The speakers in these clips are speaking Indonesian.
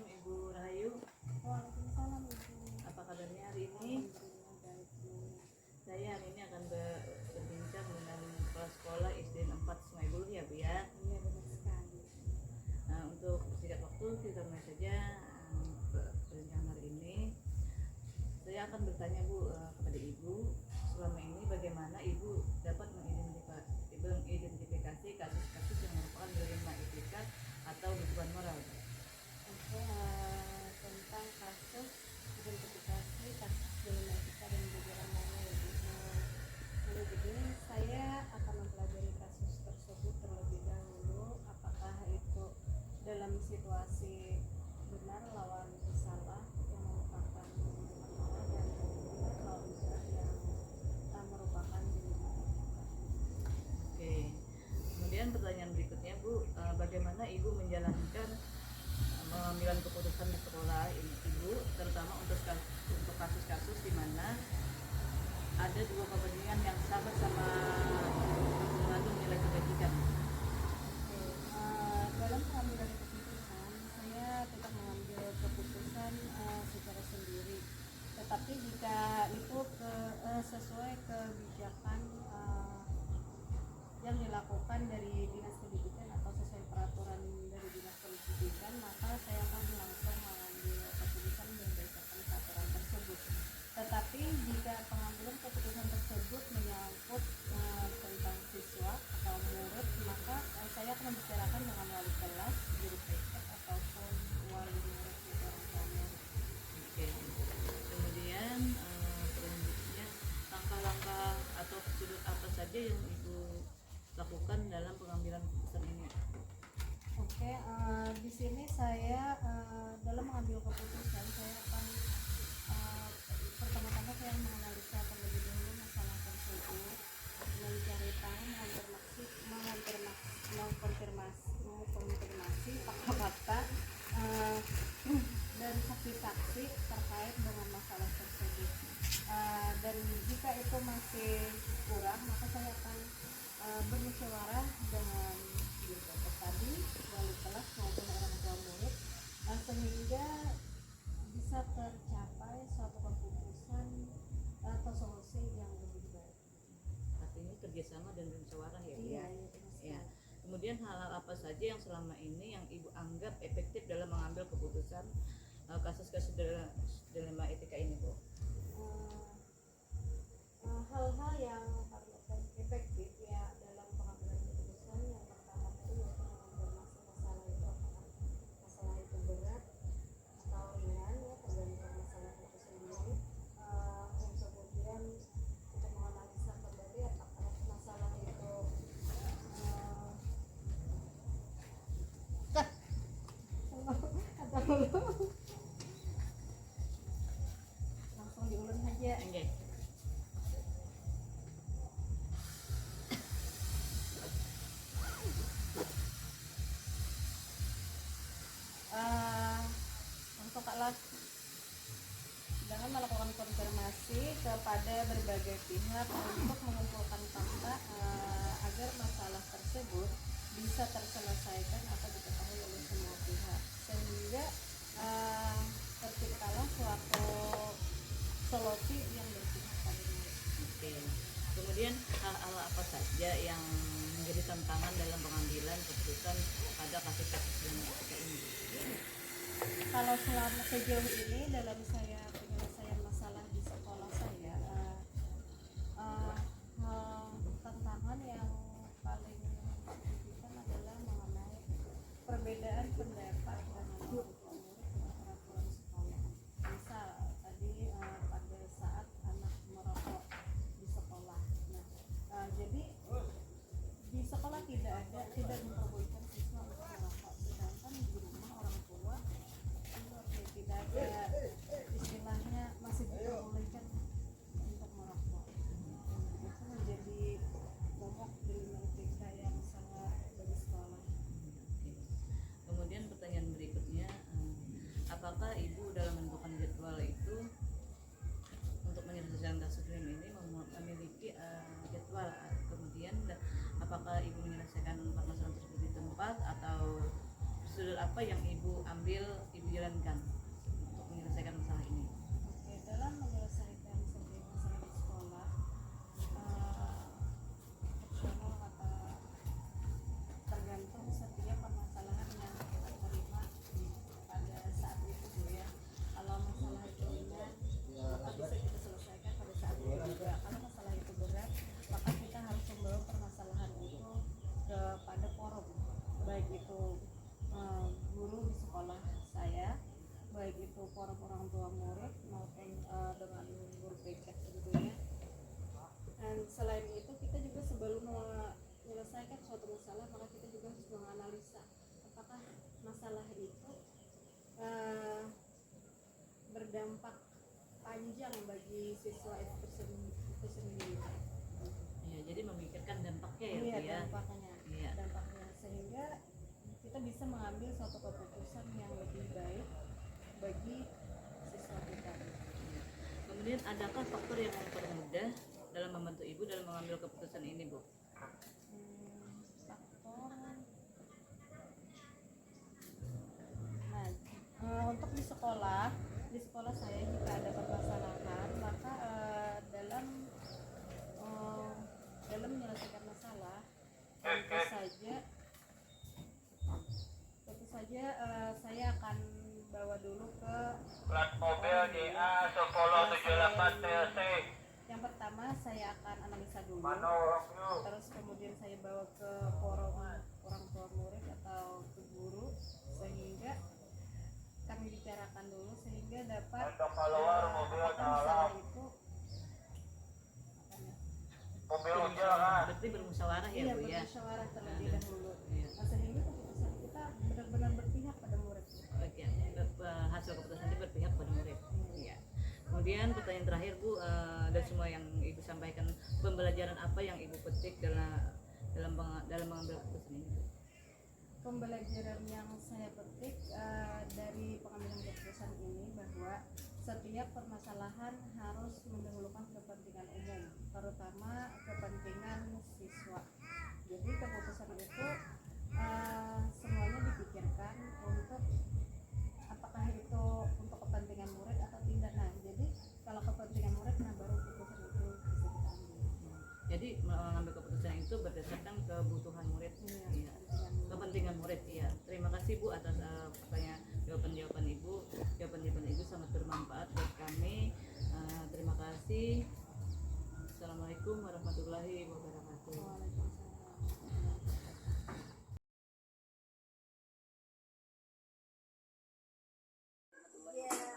Assalamualaikum Ibu Rahayu. Waalaikumsalam Ibu. Apa kabarnya hari ini? Alhamdulillah baik Bu. Saya hari ini akan berbincang dengan kepala sekolah SD 4 Sungai Buloh ya Bu ya. Iya benar sekali. Nah, untuk singkat waktu kita mulai saja perbincangan hari ini. Saya akan bertanya Bu kepada Ibu, selama ini bagaimana Ibu dapat mengidentifikasi kasus-kasus yang merupakan dilema etika atau dugaan moral? Oke, tentang kasus identifikasi kasus dilema etika dan dugaan moral ya Bu. Jadi begini, saya akan mempelajari kasus tersebut terlebih dahulu, apakah itu dalam situasi benar lawan salah yang merupakan dugaan moral dan benar kalau enggak yang merupakan dilema etika. Oke. Kemudian pertanyaan berikutnya Bu, bagaimana Ibu menjalankan mengambil keputusan di sekolah ini Ibu, terutama untuk kasus-kasus di mana ada dua kepentingan yang sama-sama mengandung nilai kebaikan. Dalam pengambilan keputusan, saya tidak mengambil keputusan secara sendiri. Tetapi jika itu sesuai kebijakan yang dilakukan dari dinas pendidikan atau sesuai peraturan dari dinas pendidikan, maka saya akan langsung mengambil keputusan berdasarkan peraturan tersebut. Tetapi jika pengambilan keputusan tersebut menyangkut tentang siswa atau murid, maka saya akan membicarakan dengan wali kelas, guru TK ataupun wali murid di orang tua murid. Oke. Kemudian selanjutnya langkah-langkah atau prosedur apa saja yang Ibu lakukan dalam pengambilan keputusan ini? Oke, di sini saya dalam mengambil keputusan saya akan pertama-tama saya menganalisa terlebih dahulu masalah tersebut, mencari tahu, mengkonfirmasi fakta-fakta dan saksi-saksi terkait dengan masalah tersebut. Dan jika itu masih kurang, maka saya akan bermusyawarah dengan guru TK tadi, wali kelas maupun orang tua murid, sehingga bisa tercapai suatu keputusan atau solusi yang lebih baik. Artinya kerjasama dan musyawarah ya Bu ya. Iya. Kemudian hal-hal apa saja yang selama ini yang Ibu anggap efektif dalam mengambil keputusan kasus-kasus dilema etika ini Bu? Hal-hal yang paling efektif ya dalam pengambilan keputusan, yang pertama itu yaitu mengonfirmasi masalah itu apakah masalah itu berat atau ringan, ya tergantung masalah itu sendiri. Yang kemudian untuk menganalisa kembali apakah masalah itu atau belum, langsung diulun aja. Oke. Untuk alat dengan melakukan konfirmasi kepada berbagai pihak untuk mengumpulkan fakta agar masalah tersebut bisa terselesaikan atau diketahui oleh semua pihak, sehingga terciptalah suatu solusi yang berpihak pada murid. Oke. Kemudian hal-hal apa saja yang menjadi tantangan dalam pengambilan keputusan pada kasus-kasus dilema etika ini? Kalau selama sejauh ini dalam saya penyelesaian masalah di sekolah saya, tantangan yang paling signifikan adalah mengenai perbedaan pendapat antara orang tua murid dengan peraturan sekolah. Misal tadi pada saat anak merokok di sekolah, jadi di sekolah tidak memperbolehkan siswa untuk merokok, sedangkan di rumah orang tua tidak ada istilahnya masih diperbolehkan untuk merokok. Itu menjadi momok dilema etika yang sangat bagi sekolah. Kemudian pertanyaan berikutnya, apakah Ibu dalam menentukan jadwal itu untuk menyelesaikan kasus dilema ini memiliki jadwal? Kemudian apakah Ibu menyelesaikan permasalahan tersebut di tempat atau prosedur apa yang Ibu ambil, Ibu jalankan baik itu orang tua murid maupun dengan guru BK tentunya. Dan selain itu kita juga sebelum menyelesaikan suatu masalah maka kita juga harus menganalisa apakah masalah itu berdampak panjang bagi siswa itu sendiri. Ya, jadi memikirkan dampaknya ya, Iya, Bu ya. Iya. dampaknya sehingga kita bisa mengambil suatu keputusan yang lebih baik bagi siswa kita. Kemudian adakah faktor yang mempermudah dalam membantu ibu dalam mengambil keputusan ini, Bu? Faktor. Nah, untuk di sekolah saya jika ada permasalahan maka dalam menyelesaikan masalah tentu saja saya akan bawa dulu ke plat mobil JA 1078 TLC. Yang pertama saya akan analisa dulu, Mana orangnya? terus kemudian saya bawa ke forum orang tua murid atau ke guru sehingga kami bicarakan dulu sehingga dapat Untuk keluar mobil apakah masalah dalam. itu Mobil ujian kan? Berarti bermusyawarah ya, iya Bu ya. bermusyawarah terlebih dahulu. Iya. Nah, sehingga keputusan kita benar-benar berpihak pada murid. Oke, hasil keputusan itu berpihak pada murid. Iya. Kemudian pertanyaan terakhir, Bu, dari semua yang Ibu sampaikan, pembelajaran apa yang Ibu petik dalam mengambil keputusan ini, Bu? Pembelajaran yang saya petik dari pengambilan keputusan ini bahwa setiap permasalahan harus mendahulukan kepentingan umum, terutama kepentingan siswa. Jadi keputusan itu semuanya dipikirkan untuk apakah itu untuk kepentingan murid atau tidak. Nah, jadi kalau kepentingan murid, nah baru keputusan itu bisa kita ambil. Jadi mengambil keputusan itu berdasarkan kebutuhan murid. Iya, Iya. Kepentingan murid. Iya. Terima kasih, Bu, atas jawaban-jawaban Ibu. Jawaban-jawaban Ibu sangat bermanfaat buat kami. Terima kasih. Assalamualaikum warahmatullahi wabarakatuh. Waalaikumsalam.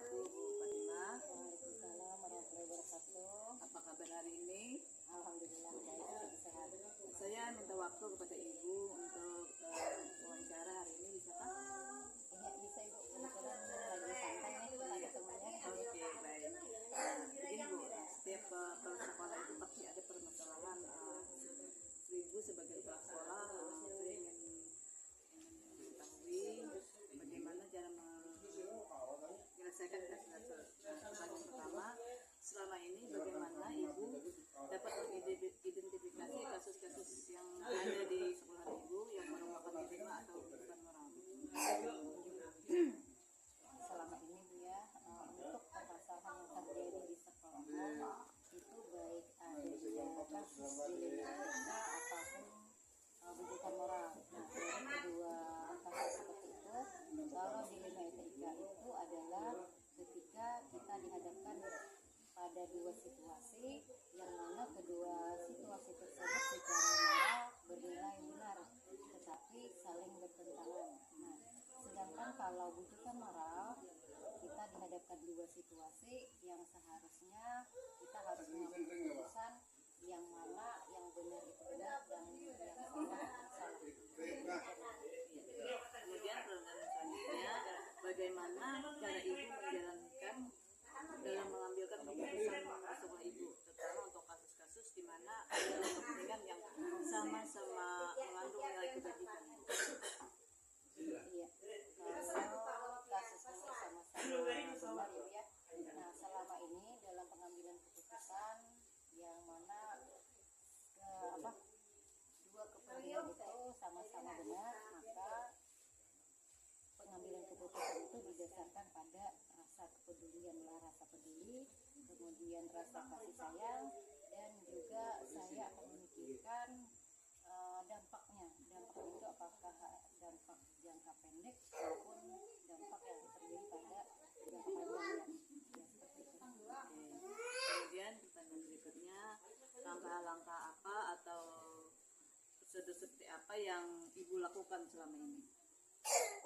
Bu Fatimah. Waalaikumsalam warahmatullahi wabarakatuh. Apa kabar hari ini? Alhamdulillah baik, sehat. Saya minta waktu kepada Ibu untuk wawancara hari ini, bisakah? Iya bisa Ibu, kebetulan lagi santai nih, lagi temannya. Oke, baik. Begini, Bu, setiap kepala sekolah itu pasti ada permasalahan. Ibu sebagai kepala sekolah, saya ingin mengetahui bagaimana cara menyelesaikan pertanyaan pertama. Selama ini bagaimana Ibu dapat mengidentifikasi kasus-kasus yang ada di sekolah Ibu yang merupakan diterima atau bukan moral? Selama ini Bu ya, untuk permasalahan yang terjadi di sekolah itu baik ada kasus di lingkungan ataupun bukan moral. Nah, dari kedua kasus seperti itu, kalau di lima etika itu adalah ketika kita dihadapkan pada dua situasi yang mana kedua situasi tersebut secara moral bernilai benar tetapi saling bertentangan. Nah, sedangkan kalau bukan moral kita dihadapkan dua situasi yang seharusnya kita harus mengambil keputusan yang mana yang benar itu benar dan yang salah itu salah. Kemudian pertanyaan selanjutnya, bagaimana cara Ibu menjalankan dalam mengambilkan keputusan sekolah Ibu, terutama untuk kasus-kasus di mana ada kepentingan yang sama-sama mengandung nilai kebajikan? Iya, kalau kasusnya sama-sama benar ya. Nah, selama ini dalam pengambilan keputusan yang mana dua kepentingan itu sama-sama benar, maka pengambilan keputusan itu didasarkan pada rasa kepedulian, rasa peduli, kemudian rasa kasih sayang, dan juga saya akan memikirkan dampaknya. Dampak itu apakah dampak jangka pendek maupun dampak yang terjadi pada jangka panjangnya. Ya, seperti itu. Kemudian pertanyaan berikutnya, langkah-langkah apa atau prosedur seperti apa yang Ibu lakukan selama ini?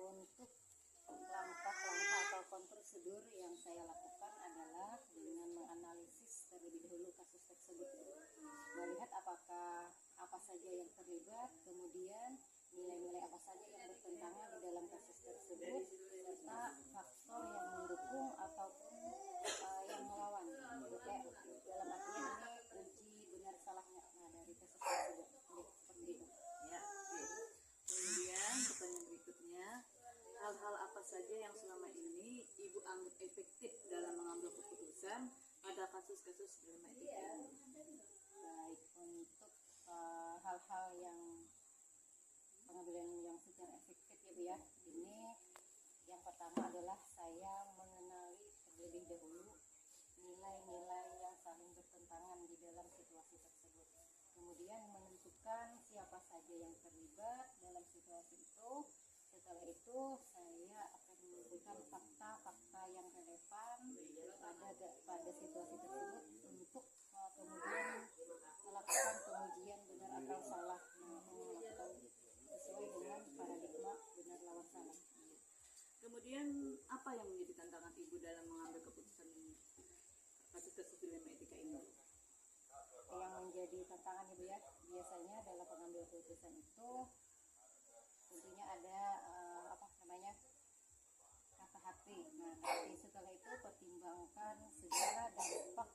Untuk langkah-langkah atau prosedur yang saya lakukan adalah dengan menganalisis terlebih dahulu kasus tersebut, melihat apakah apa saja yang terlibat, kemudian nilai-nilai apa saja yang bertentangan di dalam kasus tersebut, serta faktor yang mendukung ataupun yang melawan. Dalam artian ini uji benar salahnya dari kasus tersebut. Seperti itu. Ya, oke. Kemudian pertanyaan berikutnya, hal-hal apa saja yang selama ini Ibu anggap efektif dalam mengambil keputusan pada kasus-kasus dilema etika ini? Baik, untuk hal-hal yang pengambilan yang secara efektif ya Bu ya, ini yang pertama adalah saya mengenali terlebih dahulu nilai-nilai yang saling bertentangan di dalam situasi tersebut, kemudian menentukan siapa saja yang terlibat dalam situasi itu. Setelah itu saya akan menentukan fakta-fakta yang relevan pada situasi tersebut untuk kemudian melakukan pengujian benar atau salah, melakukan sesuai dengan paradigma benar lawan salah. Kemudian apa yang menjadi tantangan Ibu dalam mengambil keputusan kasus-kasus dilema etika ini? Yang menjadi tantangan Ibu ya, biasanya dalam pengambil keputusan itu tentunya ada kata hati. Nah, nanti setelah itu pertimbangkan segala dampak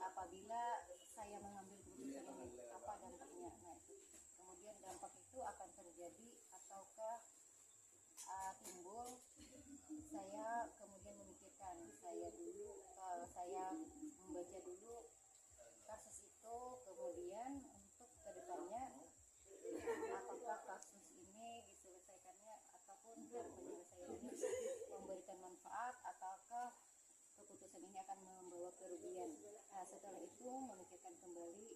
apabila saya mengambil keputusan ini, apa dampaknya. Nah, kemudian dampak itu akan terjadi ataukah timbul. Saya kemudian memikirkan, saya membaca dulu kasus itu, kemudian untuk kedepannya apakah kasus ini diselesaikannya ataupun penyelesaian ini memberikan manfaat ataukah keputusan ini akan membawa kerugian. Nah, setelah itu memikirkan kembali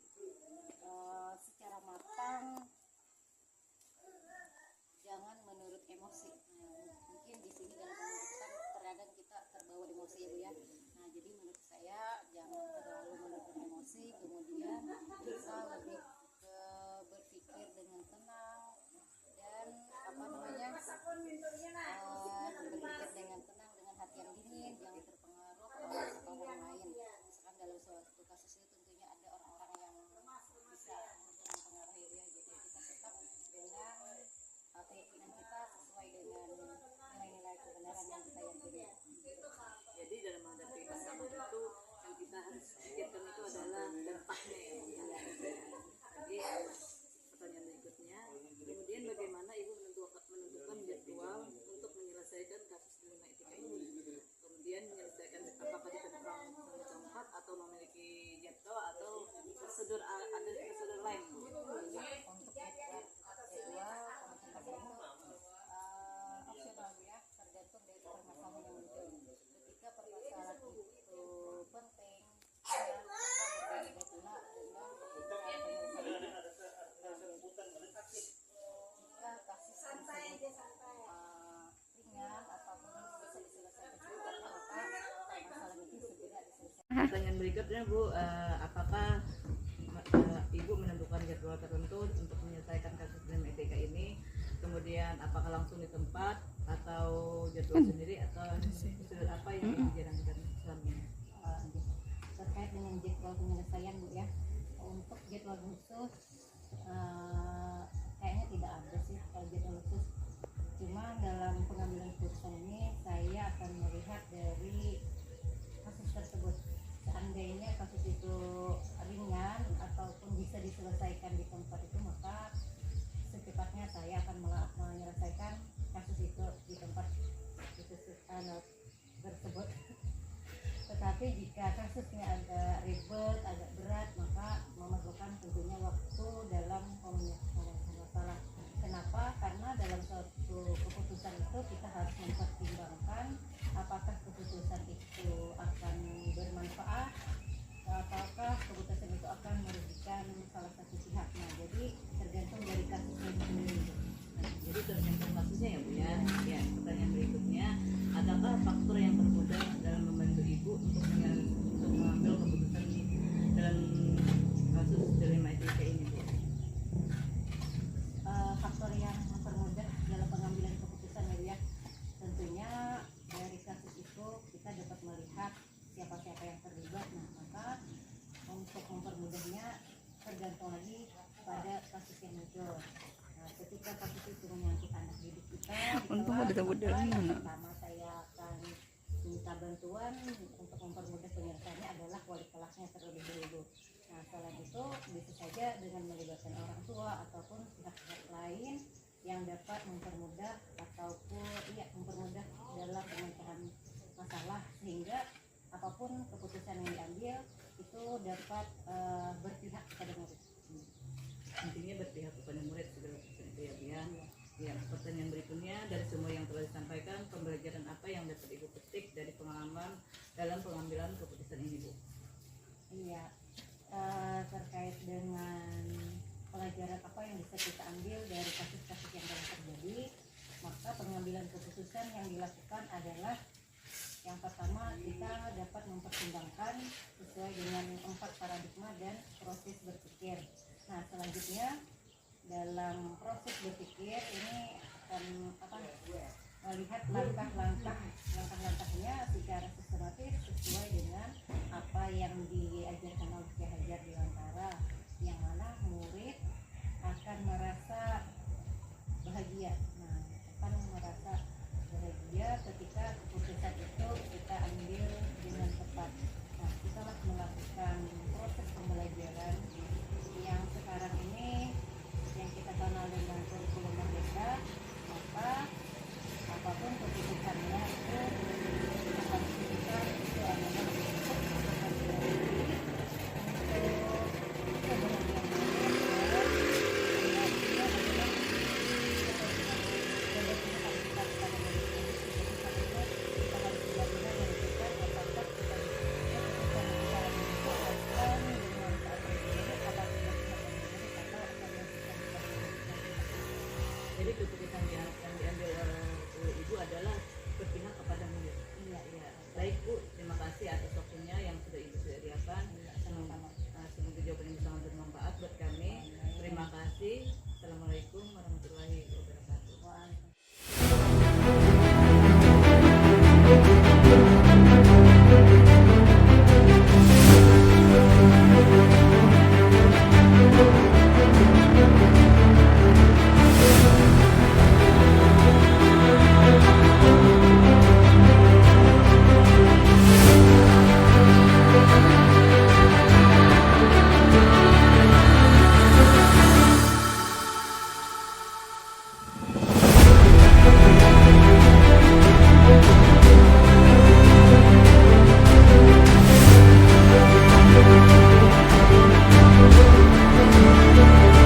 secara matang, jangan menurut emosi. Nah, mungkin di sini dalam keputusan terkadang kita terbawa emosi ya Bu ya. Nah, jadi menurut saya jangan terlalu menurut emosi, kemudian bisa lebih berpikir dengan tenang dan berpikir dengan tenang, dengan hati yang dingin, jangan terpengaruh oleh orang lain. Misalkan dalam suatu kasus itu tentunya ada orang-orang yang bisa mempengaruhi ya, jadi kita tetap dengan keyakinan kita sesuai dengan nilai-nilai kebenaran yang kita yakini. Jadi dalam menghadapi tantangan itu yang kita harus pikirkan itu adalah dampaknya ya. Jadi pertanyaan berikutnya, kemudian bagaimana Ibu menentukan jadwal untuk menyelesaikan kasus dilema etika ini? Kemudian menyelesaikan apakah di tempat atau memiliki jadwal atau prosedur lain? Untuk jadwal opsional ya, tergantung dari permasalahan yang muncul. Ketika permasalahan itu penting, kita berbeda pula dengan jika kasus tersebut ringan ataupun bisa diselesaikan cepatnya, maka masalah itu segera diselesaikan. Pertanyaan berikutnya Bu, apakah Ibu menentukan jadwal tertentu untuk menyelesaikan kasus dilema etika ini? Kemudian apakah langsung di tempat atau jadwal sendiri atau prosedur apa yang dijalankan selama ini? Terkait dengan jadwal penyelesaian Bu ya, untuk jadwal khusus kayaknya tidak ada sih kalau jadwal khusus. Cuma dalam pengambilan keputusan ini saya akan melihat dari kasus tersebut. Seandainya kasus itu ringan ataupun bisa diselesaikan di tempat itu, maka secepatnya saya akan menyelesaikan kasus itu di tempat itu tersebut. Tetapi jika kasusnya agak ribet, agak berat, maka memerlukan tentunya waktu dalam penyelesaian masalah. Kenapa? Karena dalam suatu keputusan itu kita harus mempertimbangkan apakah keputusan itu akan bermanfaat, apakah keputusan itu akan merugikan salah satu pihak. Nah, jadi tergantung dari kasusnya sendiri. Jadi tergantung kasusnya ya Bu ya. Ya, pertanyaan berikutnya, adakah faktor yang termudah dalam membantu Ibu untuk mengambil keputusan dalam kasus dilema etika ini Bu? Faktor yang mempermudah dalam pengambilan keputusan ya, tentunya dari pertama saya akan minta bantuan untuk mempermudah penyelesaiannya adalah wali kelasnya terlebih dahulu. Nah, selain itu bisa saja dengan melibatkan orang tua ataupun pihak-pihak lain yang dapat mempermudah ataupun mempermudah dalam pemecahan masalah, sehingga apapun keputusan yang diambil itu dapat berpihak kepada murid. Intinya berpihak kepada murid segala sesuatu itu ya Bu ya. Ya, pertanyaan berikutnya, dari semua yang telah disampaikan, pembelajaran apa yang dapat Ibu petik dari pengalaman dalam pengambilan keputusan ini Bu? Iya, terkait dengan pelajaran apa yang bisa kita ambil dari kasus-kasus yang telah terjadi, maka pengambilan keputusan yang dilakukan adalah yang pertama, kita dapat mempertimbangkan sesuai dengan 4 paradigma dan proses berpikir. Nah, selanjutnya dalam proses berpikir ini akan melihat langkah-langkah yang